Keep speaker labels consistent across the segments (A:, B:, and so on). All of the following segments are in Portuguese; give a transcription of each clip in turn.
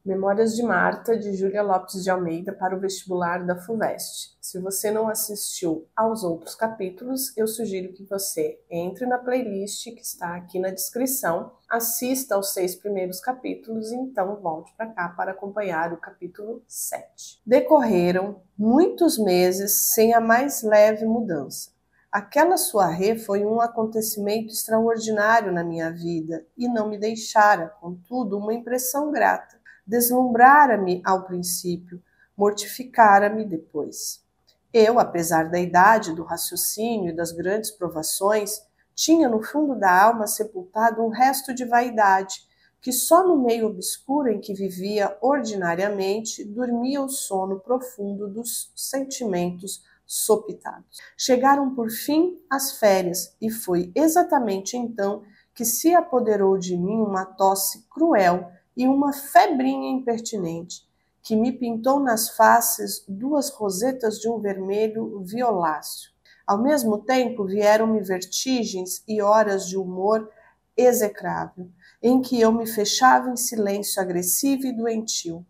A: Memórias de Marta, de Júlia Lopes de Almeida, para o vestibular da FUVEST. Se você não assistiu aos outros capítulos, eu sugiro que você entre na playlist que está aqui na descrição, assista aos 6 primeiros capítulos e então volte para cá para acompanhar o capítulo 7. Decorreram muitos meses sem a mais leve mudança. Aquela soirée foi um acontecimento extraordinário na minha vida e não me deixara, contudo, uma impressão grata. Deslumbrara-me ao princípio, mortificara-me depois. Eu, apesar da idade, do raciocínio e das grandes provações, tinha no fundo da alma sepultado um resto de vaidade, que só no meio obscuro em que vivia ordinariamente dormia o sono profundo dos sentimentos sopitados. Chegaram por fim as férias, e foi exatamente então que se apoderou de mim uma tosse cruel e uma febrinha impertinente, que me pintou nas faces 2 rosetas de um vermelho violáceo. Ao mesmo tempo vieram-me vertigens e horas de humor execrável, em que eu me fechava em silêncio agressivo e doentio.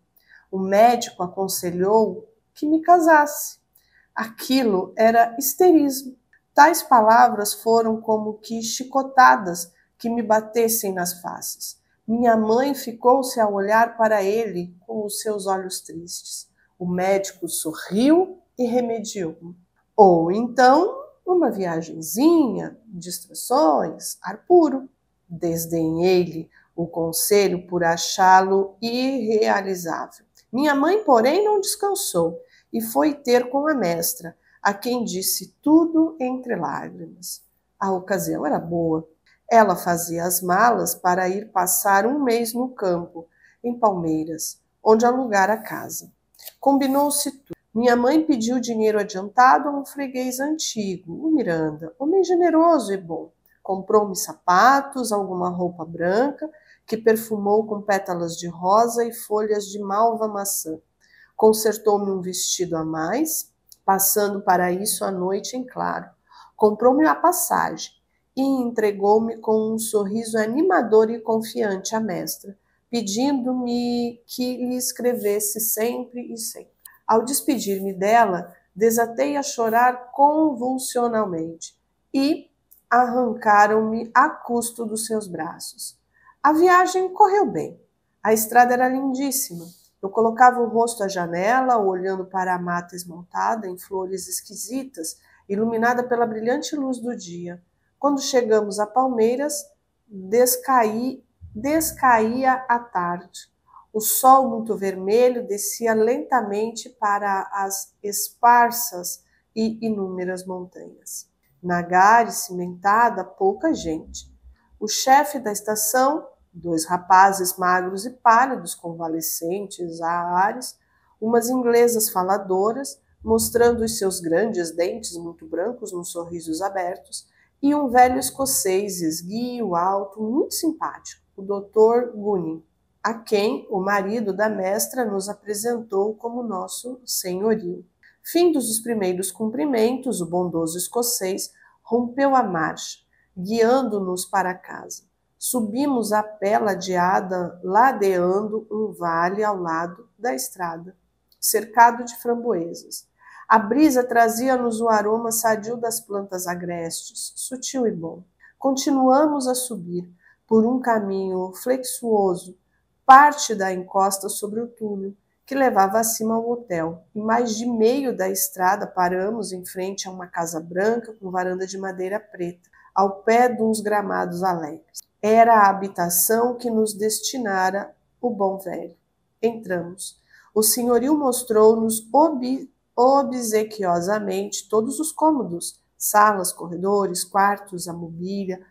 A: O médico aconselhou que me casasse. Aquilo era histerismo. Tais palavras foram como que chicotadas que me batessem nas faces. Minha mãe ficou-se a olhar para ele com os seus olhos tristes. O médico sorriu e remediou. Ou então, uma viagenzinha, distrações, ar puro. Desdenhei-lhe o conselho por achá-lo irrealizável. Minha mãe, porém, não descansou e foi ter com a mestra, a quem disse tudo entre lágrimas. A ocasião era boa. Ela fazia as malas para ir passar um mês no campo, em Palmeiras, onde alugara casa. Combinou-se tudo. Minha mãe pediu dinheiro adiantado a um freguês antigo, o Miranda, homem generoso e bom. Comprou-me sapatos, alguma roupa branca, que perfumou com pétalas de rosa e folhas de malva maçã. Consertou-me um vestido a mais, passando para isso a noite em claro. Comprou-me a passagem e entregou-me com um sorriso animador e confiante à mestra, pedindo-me que lhe escrevesse sempre e sempre. Ao despedir-me dela, desatei a chorar convulsionalmente e arrancaram-me a custo dos seus braços. A viagem correu bem. A estrada era lindíssima. Eu colocava o rosto à janela, olhando para a mata esmaltada em flores esquisitas, iluminada pela brilhante luz do dia. Quando chegamos a Palmeiras, descaía a tarde. O sol muito vermelho descia lentamente para as esparsas e inúmeras montanhas. Na gare cimentada, pouca gente. O chefe da estação, 2 rapazes magros e pálidos, convalescentes, ares, umas inglesas faladoras, mostrando os seus grandes dentes muito brancos nos sorrisos abertos, e um velho escocês esguio, alto, muito simpático, o Dr. Gunning, a quem o marido da mestra nos apresentou como nosso senhorio. Findos os primeiros cumprimentos, o bondoso escocês rompeu a marcha, guiando-nos para casa. Subimos a pé ladeando um vale ao lado da estrada, cercado de framboesas. A brisa trazia-nos o aroma sadio das plantas agrestes, sutil e bom. Continuamos a subir por um caminho flexuoso, parte da encosta sobre o túnel, que levava acima ao hotel. Em mais de meio da estrada paramos em frente a uma casa branca com varanda de madeira preta, ao pé de uns gramados alegres. Era a habitação que nos destinara o bom velho. Entramos. O senhorio mostrou-nos obsequiosamente todos os cômodos, salas, corredores, quartos, a mobília,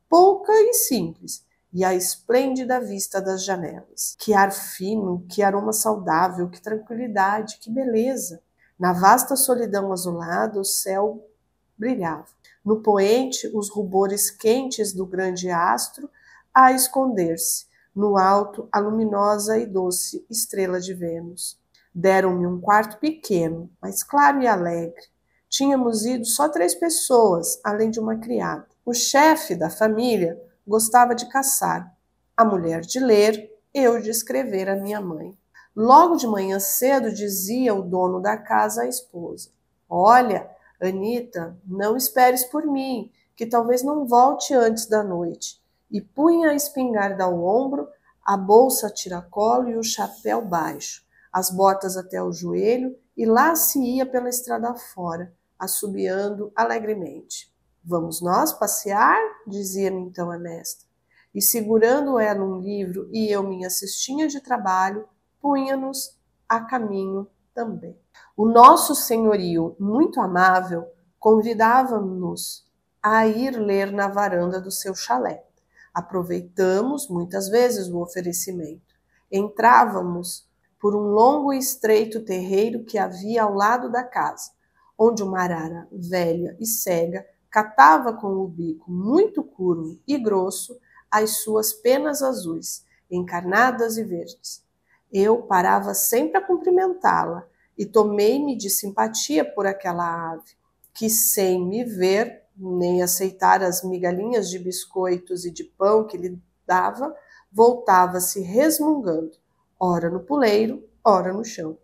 A: pouca e simples, e a esplêndida vista das janelas. Que ar fino, que aroma saudável, que tranquilidade, que beleza! Na vasta solidão azulada, o céu brilhava. No poente, os rubores quentes do grande astro a esconder-se. No alto, a luminosa e doce estrela de Vênus. Deram-me um quarto pequeno, mas claro e alegre. Tínhamos ido só 3 pessoas, além de uma criada. O chefe da família gostava de caçar, a mulher de ler, eu de escrever à minha mãe. Logo de manhã cedo dizia o dono da casa à esposa: Olha, Anita, não esperes por mim, que talvez não volte antes da noite. E punha a espingarda ao ombro, a bolsa a tiracolo e o chapéu baixo, as botas até o joelho, e lá se ia pela estrada fora, assobiando alegremente. Vamos nós passear? Dizia-me então a mestra. E segurando ela um livro e eu minha cestinha de trabalho, punha-nos a caminho também. O nosso senhorio, muito amável, convidava-nos a ir ler na varanda do seu chalé. Aproveitamos muitas vezes o oferecimento. Entrávamos por um longo e estreito terreiro que havia ao lado da casa, onde uma arara velha e cega catava com o bico muito curvo e grosso as suas penas azuis, encarnadas e verdes. Eu parava sempre a cumprimentá-la e tomei-me de simpatia por aquela ave, que sem me ver, nem aceitar as migalhinhas de biscoitos e de pão que lhe dava, voltava-se resmungando, ora no puleiro, ora no chão.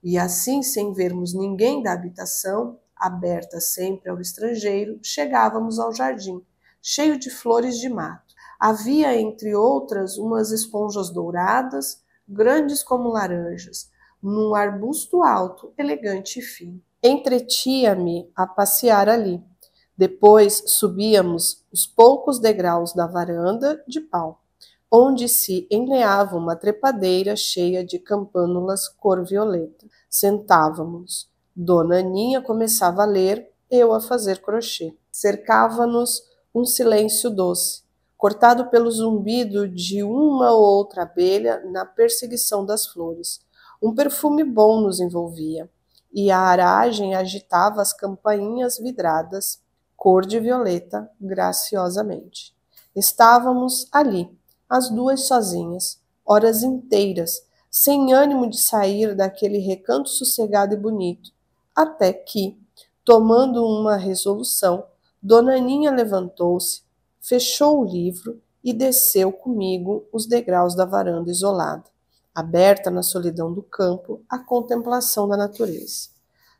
A: E assim, sem vermos ninguém da habitação, aberta sempre ao estrangeiro, chegávamos ao jardim, cheio de flores de mato. Havia, entre outras, umas esponjas douradas, grandes como laranjas, num arbusto alto, elegante e fino. Entretia-me a passear ali. Depois subíamos os poucos degraus da varanda de pau, onde se enleava uma trepadeira cheia de campânulas cor violeta. Sentávamos. Dona Aninha começava a ler, eu a fazer crochê. Cercava-nos um silêncio doce, cortado pelo zumbido de uma ou outra abelha na perseguição das flores. Um perfume bom nos envolvia, e a aragem agitava as campainhas vidradas, cor de violeta, graciosamente. Estávamos ali, as duas sozinhas, horas inteiras, sem ânimo de sair daquele recanto sossegado e bonito, até que, tomando uma resolução, Dona Aninha levantou-se, fechou o livro e desceu comigo os degraus da varanda isolada, aberta na solidão do campo à contemplação da natureza.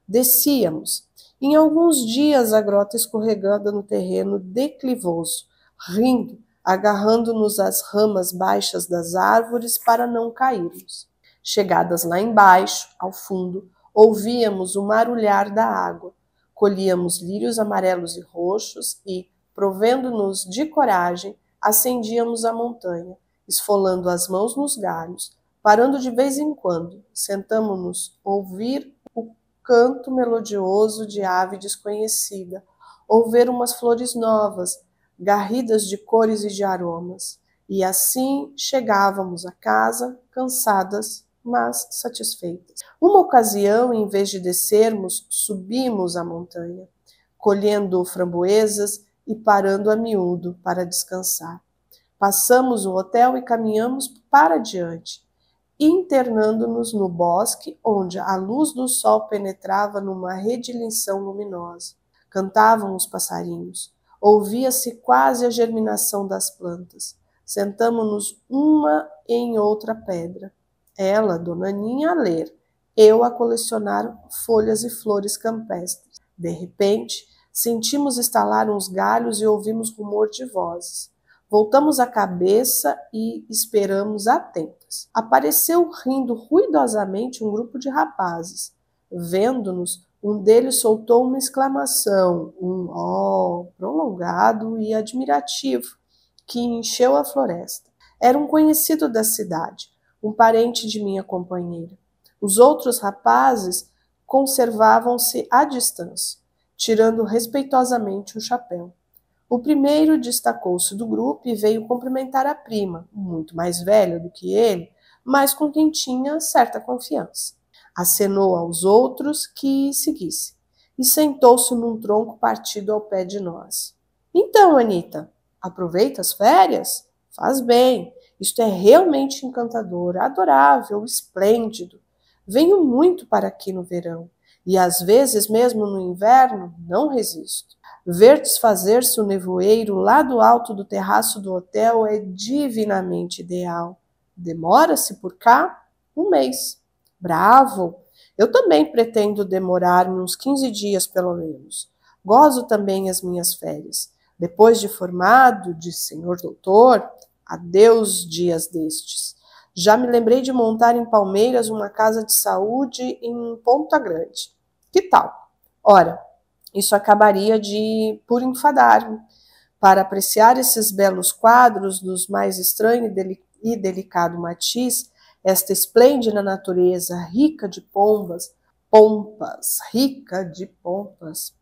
A: Descíamos. Em alguns dias a grota escorregando no terreno declivoso, rindo, agarrando-nos às ramas baixas das árvores para não cairmos. Chegadas lá embaixo, ao fundo, ouvíamos o marulhar da água, colhíamos lírios amarelos e roxos e, provendo-nos de coragem, ascendíamos a montanha, esfolando as mãos nos galhos, parando de vez em quando, sentamo-nos ouvir o canto melodioso de ave desconhecida, ou ver umas flores novas, garridas de cores e de aromas. E assim chegávamos a casa, cansadas, mas satisfeitas. Uma ocasião, em vez de descermos, subimos a montanha, colhendo framboesas e parando a miúdo para descansar. Passamos o hotel e caminhamos para diante, internando-nos no bosque, onde a luz do sol penetrava numa rediluição luminosa. Cantavam os passarinhos. Ouvia-se quase a germinação das plantas. Sentamo-nos uma em outra pedra. Ela, Dona Aninha, a ler, eu a colecionar folhas e flores campestres. De repente, sentimos estalar uns galhos e ouvimos rumor de vozes. Voltamos a cabeça e esperamos atentas. Apareceu rindo ruidosamente um grupo de rapazes. Vendo-nos, um deles soltou uma exclamação, um ó prolongado e admirativo, que encheu a floresta. Era um conhecido da cidade, um parente de minha companheira. Os outros rapazes conservavam-se à distância, tirando respeitosamente o chapéu. O primeiro destacou-se do grupo e veio cumprimentar a prima, muito mais velha do que ele, mas com quem tinha certa confiança. Acenou aos outros que seguissem e sentou-se num tronco partido ao pé de nós. Então, Anita, aproveita as férias? Faz bem. Isto é realmente encantador, adorável, esplêndido. Venho muito para aqui no verão e às vezes mesmo no inverno não resisto. Ver desfazer-se o nevoeiro lá do alto do terraço do hotel é divinamente ideal. Demora-se por cá um mês. Bravo! Eu também pretendo demorar-me uns 15 dias, pelo menos. Gozo também as minhas férias. Depois de formado, disse senhor doutor, adeus dias destes. Já me lembrei de montar em Palmeiras uma casa de saúde em Ponta Grande. Que tal? Ora, isso acabaria por enfadar-me. Para apreciar esses belos quadros dos mais estranho e delicado matiz, esta esplêndida natureza rica de rica de pompas,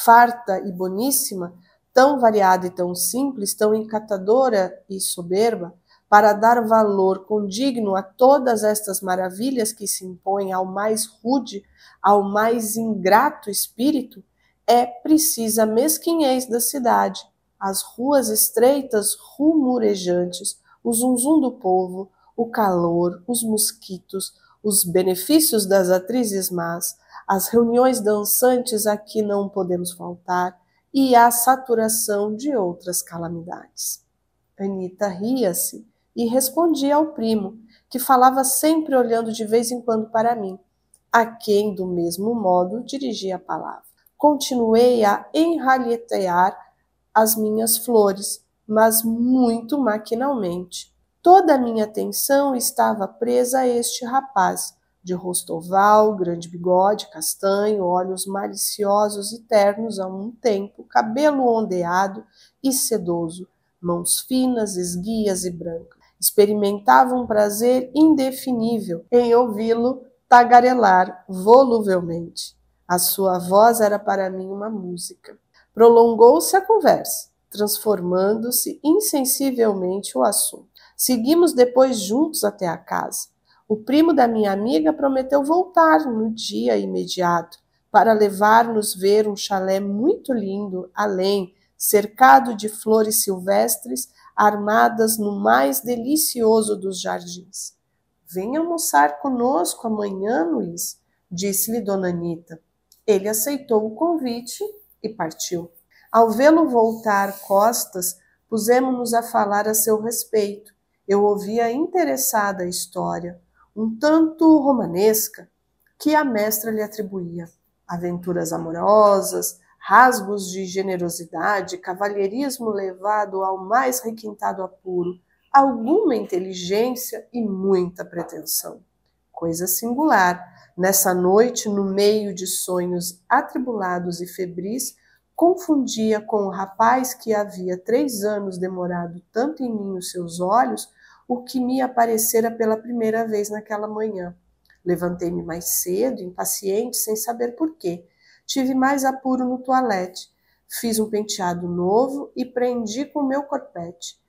A: farta e boníssima, tão variada e tão simples, tão encantadora e soberba, para dar valor condigno a todas estas maravilhas que se impõem ao mais rude, ao mais ingrato espírito, é precisa a mesquinhez da cidade, as ruas estreitas rumorejantes, o zunzum do povo, o calor, os mosquitos, os benefícios das atrizes más, as reuniões dançantes a que não podemos faltar e a saturação de outras calamidades. Anita ria-se e respondia ao primo, que falava sempre olhando de vez em quando para mim, a quem, do mesmo modo, dirigia a palavra. Continuei a enralhetear as minhas flores, mas muito maquinalmente. Toda a minha atenção estava presa a este rapaz, de rosto oval, grande bigode, castanho, olhos maliciosos e ternos a um tempo, cabelo ondeado e sedoso, mãos finas, esguias e brancas. Experimentava um prazer indefinível em ouvi-lo tagarelar voluvelmente. A sua voz era para mim uma música. Prolongou-se a conversa, transformando-se insensivelmente o assunto. Seguimos depois juntos até a casa. O primo da minha amiga prometeu voltar no dia imediato para levar-nos ver um chalé muito lindo, além, cercado de flores silvestres, armadas no mais delicioso dos jardins. Venha almoçar conosco amanhã, Luiz, disse-lhe Dona Anita. Ele aceitou o convite e partiu. Ao vê-lo voltar costas, pusemo-nos a falar a seu respeito. Eu ouvia interessada a história, um tanto romanesca, que a mestra lhe atribuía. Aventuras amorosas, rasgos de generosidade, cavalheirismo levado ao mais requintado apuro, alguma inteligência e muita pretensão. Coisa singular, nessa noite, no meio de sonhos atribulados e febris, confundia com o rapaz que havia 3 anos demorado tanto em mim os seus olhos, o que me aparecera pela primeira vez naquela manhã. Levantei-me mais cedo, impaciente, sem saber porquê. Tive mais apuro no toalete. Fiz um penteado novo e prendi com o meu corpete,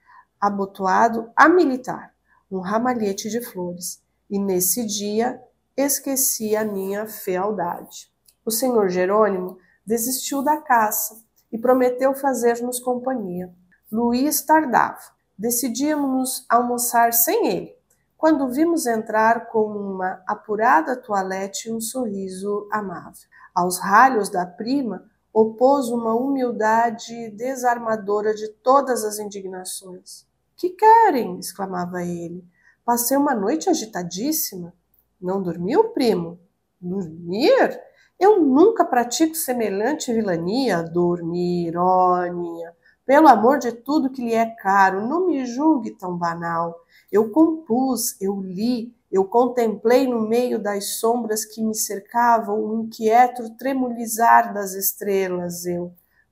A: abotoado a militar, um ramalhete de flores. E nesse dia esqueci a minha fealdade. O senhor Jerônimo desistiu da caça e prometeu fazer-nos companhia. Luiz tardava. Decidimos almoçar sem ele, quando vimos entrar com uma apurada toalete e um sorriso amável. Aos ralhos da prima opôs uma humildade desarmadora de todas as indignações. — Que querem? — exclamava ele. — Passei uma noite agitadíssima. — Não dormiu, primo? — Dormir? Eu nunca pratico semelhante vilania. — Dormir, Ónia. Pelo amor de tudo que lhe é caro, não me julgue tão banal. Eu compus, eu li, eu contemplei no meio das sombras que me cercavam o inquieto tremulizar das estrelas.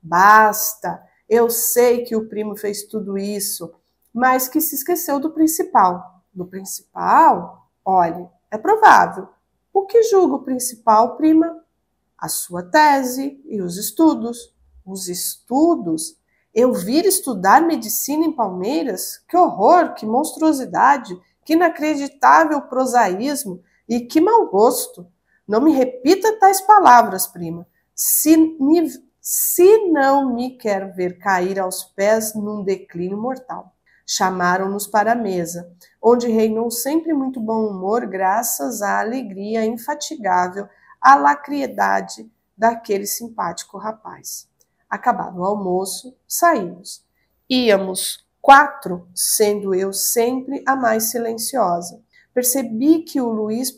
A: Basta! Eu sei que o primo fez tudo isso, mas que se esqueceu do principal. Do principal? Olhe, é provável. O que julga o principal, prima? A sua tese e os estudos. Os estudos? Eu vir estudar medicina em Palmeiras? Que horror, que monstruosidade, que inacreditável prosaísmo e que mau gosto. Não me repita tais palavras, prima. Se não me quer ver cair aos pés num declínio mortal. Chamaram-nos para a mesa, onde reinou sempre muito bom humor graças à alegria infatigável, à lacriedade daquele simpático rapaz. Acabado o almoço, saímos. Íamos 4, sendo eu sempre a mais silenciosa. Percebi que o Luiz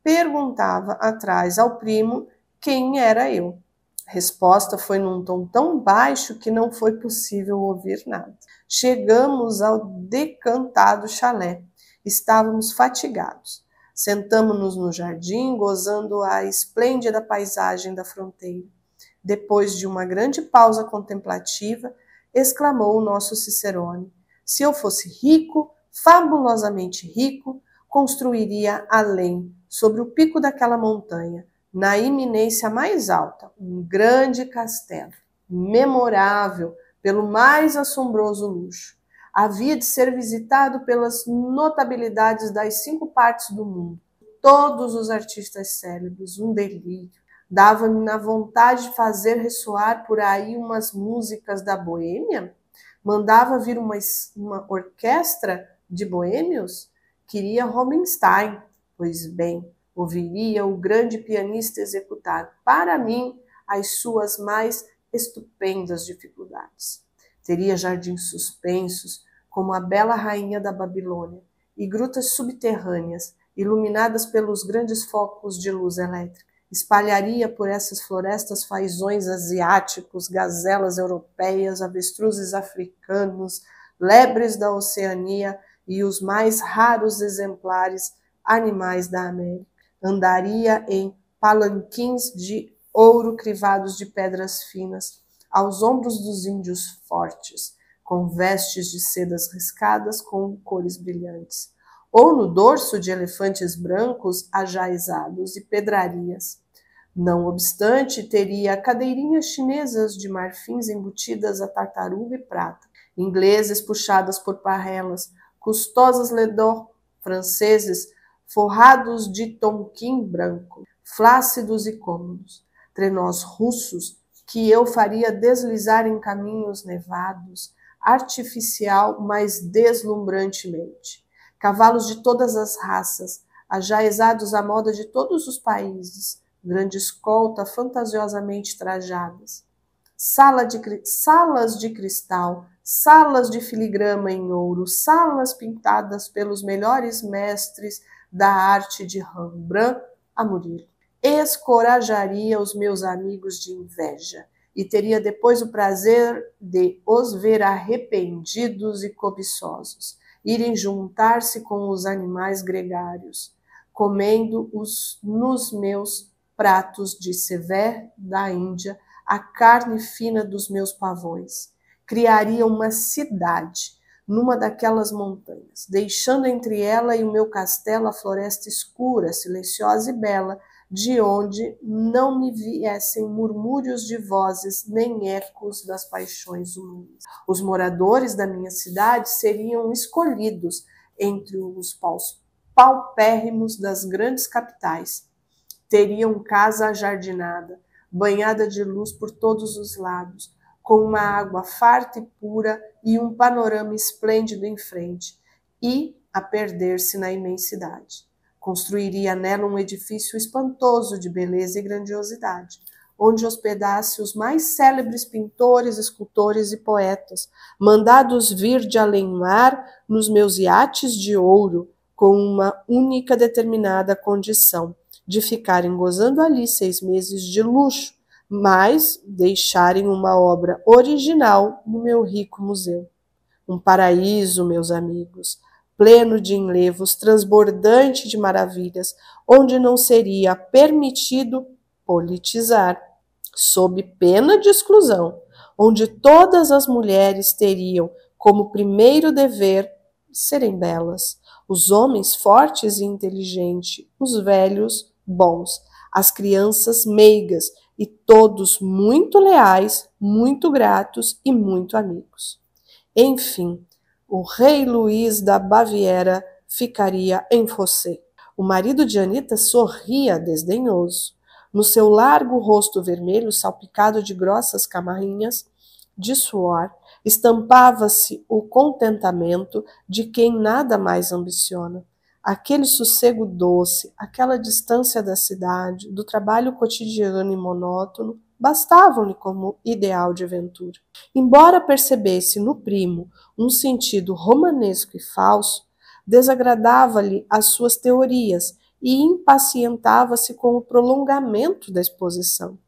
A: perguntava atrás ao primo quem era eu. A resposta foi num tom tão baixo que não foi possível ouvir nada. Chegamos ao decantado chalé. Estávamos fatigados. Sentamo-nos no jardim, gozando a esplêndida paisagem da fronteira. Depois de uma grande pausa contemplativa, exclamou o nosso Cicerone: se eu fosse rico, fabulosamente rico, construiria além, sobre o pico daquela montanha, na iminência mais alta, um grande castelo, memorável pelo mais assombroso luxo. Havia de ser visitado pelas notabilidades das 5 partes do mundo, todos os artistas célebres, um delírio. Dava-me na vontade de fazer ressoar por aí umas músicas da Boêmia. Mandava vir uma orquestra de boêmios. Queria Rubinstein. Pois bem, ouviria o grande pianista executar para mim as suas mais estupendas dificuldades. Teria jardins suspensos, como a bela rainha da Babilônia, e grutas subterrâneas, iluminadas pelos grandes focos de luz elétrica. Espalharia por essas florestas fazões asiáticos, gazelas europeias, avestruzes africanos, lebres da Oceania e os mais raros exemplares animais da América. Andaria em palanquins de ouro crivados de pedras finas, aos ombros dos índios fortes, com vestes de sedas riscadas com cores brilhantes, ou no dorso de elefantes brancos ajaizados e pedrarias. Não obstante, teria cadeirinhas chinesas de marfins embutidas a tartaruga e prata, ingleses puxadas por parrelas, custosas ledor franceses forrados de tonquim branco, flácidos e cômodos, trenós russos que eu faria deslizar em caminhos nevados, artificial, mas deslumbrantemente. Cavalos de todas as raças, ajaezados à moda de todos os países, grande escolta fantasiosamente trajadas. Salas de cristal, salas de filigrama em ouro, salas pintadas pelos melhores mestres da arte de Rembrandt a Murillo. Escorajaria os meus amigos de inveja e teria depois o prazer de os ver arrependidos e cobiçosos, irem juntar-se com os animais gregários, comendo-os nos meus pratos de Sever da Índia, a carne fina dos meus pavões. Criaria uma cidade numa daquelas montanhas, deixando entre ela e o meu castelo a floresta escura, silenciosa e bela, de onde não me viessem murmúrios de vozes nem ecos das paixões humanas. Os moradores da minha cidade seriam escolhidos entre os paupérrimos das grandes capitais. Teriam casa ajardinada, banhada de luz por todos os lados, com uma água farta e pura e um panorama esplêndido em frente, e a perder-se na imensidade. Construiria nela um edifício espantoso de beleza e grandiosidade, onde hospedasse os mais célebres pintores, escultores e poetas, mandados vir de além-mar nos meus iates de ouro, com uma única determinada condição, de ficarem gozando ali 6 meses de luxo, mas deixarem uma obra original no meu rico museu. Um paraíso, meus amigos, pleno de enlevos, transbordante de maravilhas, onde não seria permitido politizar, sob pena de exclusão, onde todas as mulheres teriam como primeiro dever serem belas, os homens fortes e inteligentes, os velhos bons, as crianças meigas e todos muito leais, muito gratos e muito amigos. Enfim, o rei Luís da Baviera ficaria em fossé. O marido de Anita sorria desdenhoso. No seu largo rosto vermelho, salpicado de grossas camarrinhas de suor, estampava-se o contentamento de quem nada mais ambiciona. Aquele sossego doce, aquela distância da cidade, do trabalho cotidiano e monótono, bastavam-lhe como ideal de aventura. Embora percebesse no primo um sentido romanesco e falso, desagradava-lhe as suas teorias e impacientava-se com o prolongamento da exposição.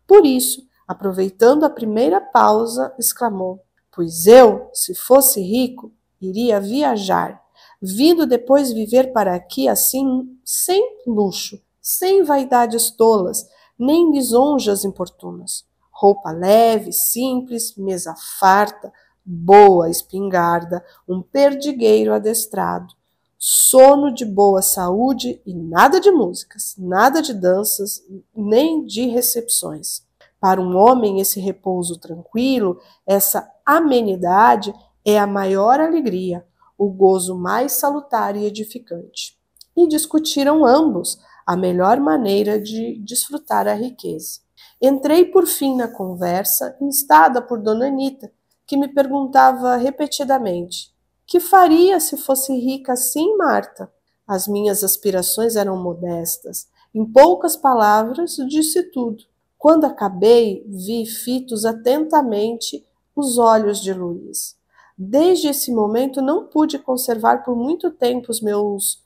A: Por isso, aproveitando a primeira pausa, exclamou: pois eu, se fosse rico, iria viajar, vindo depois viver para aqui assim, sem luxo, sem vaidades tolas, nem lisonjas importunas. Roupa leve, simples, mesa farta, boa espingarda, um perdigueiro adestrado, sono de boa saúde e nada de músicas, nada de danças, nem de recepções. Para um homem, esse repouso tranquilo, essa amenidade é a maior alegria, o gozo mais salutar e edificante. E discutiram ambos a melhor maneira de desfrutar a riqueza. Entrei por fim na conversa, instada por Dona Anita, que me perguntava repetidamente: que faria se fosse rica assim, Marta? As minhas aspirações eram modestas. Em poucas palavras, disse tudo. Quando acabei, vi fitos atentamente os olhos de Luiz. Desde esse momento não pude conservar por muito tempo os meus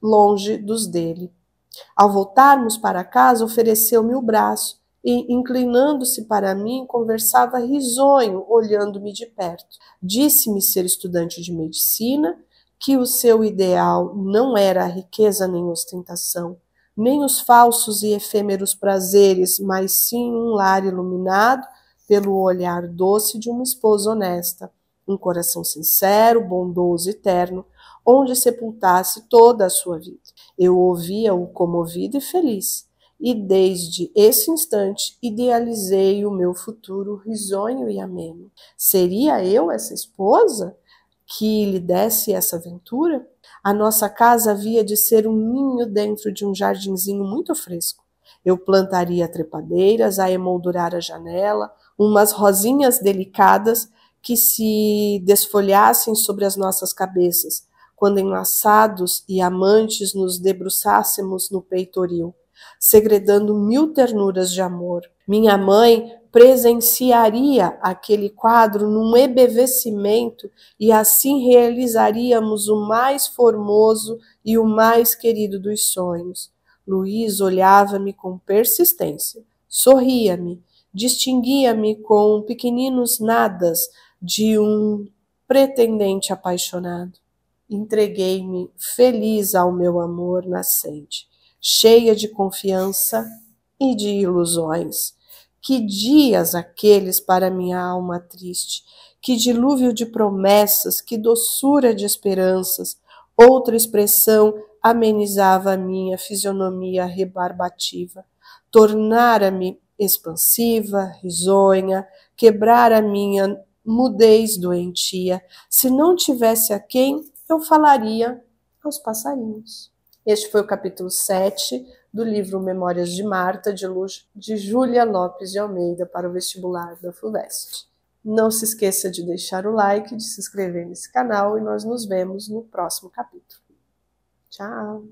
A: longe dos dele. Ao voltarmos para casa, ofereceu-me o braço e, inclinando-se para mim, conversava risonho, olhando-me de perto. Disse-me ser estudante de medicina, que o seu ideal não era a riqueza nem ostentação, nem os falsos e efêmeros prazeres, mas sim um lar iluminado pelo olhar doce de uma esposa honesta, um coração sincero, bondoso e terno, onde sepultasse toda a sua vida. Eu ouvia-o comovido e feliz, e desde esse instante idealizei o meu futuro risonho e ameno. Seria eu essa esposa que lhe desse essa aventura? A nossa casa havia de ser um ninho dentro de um jardinzinho muito fresco. Eu plantaria trepadeiras a emoldurar a janela, umas rosinhas delicadas que se desfolhassem sobre as nossas cabeças, quando enlaçados e amantes nos debruçássemos no peitoril, segredando 1000 ternuras de amor. Minha mãe presenciaria aquele quadro num embevecimento e assim realizaríamos o mais formoso e o mais querido dos sonhos. Luiz olhava-me com persistência, sorria-me, distinguia-me com pequeninos nadas de um pretendente apaixonado. Entreguei-me feliz ao meu amor nascente, cheia de confiança e de ilusões. Que dias aqueles para minha alma triste, que dilúvio de promessas, que doçura de esperanças. Outra expressão amenizava a minha fisionomia rebarbativa, tornara-me expansiva, risonha, quebrar a minha mudez doentia. Se não tivesse a quem, eu falaria aos passarinhos. Este foi o capítulo 7 do livro Memórias de Marta, de Júlia Lopes de Almeida, para o vestibular da FUVEST. Não se esqueça de deixar o like, de se inscrever nesse canal e nós nos vemos no próximo capítulo. Tchau!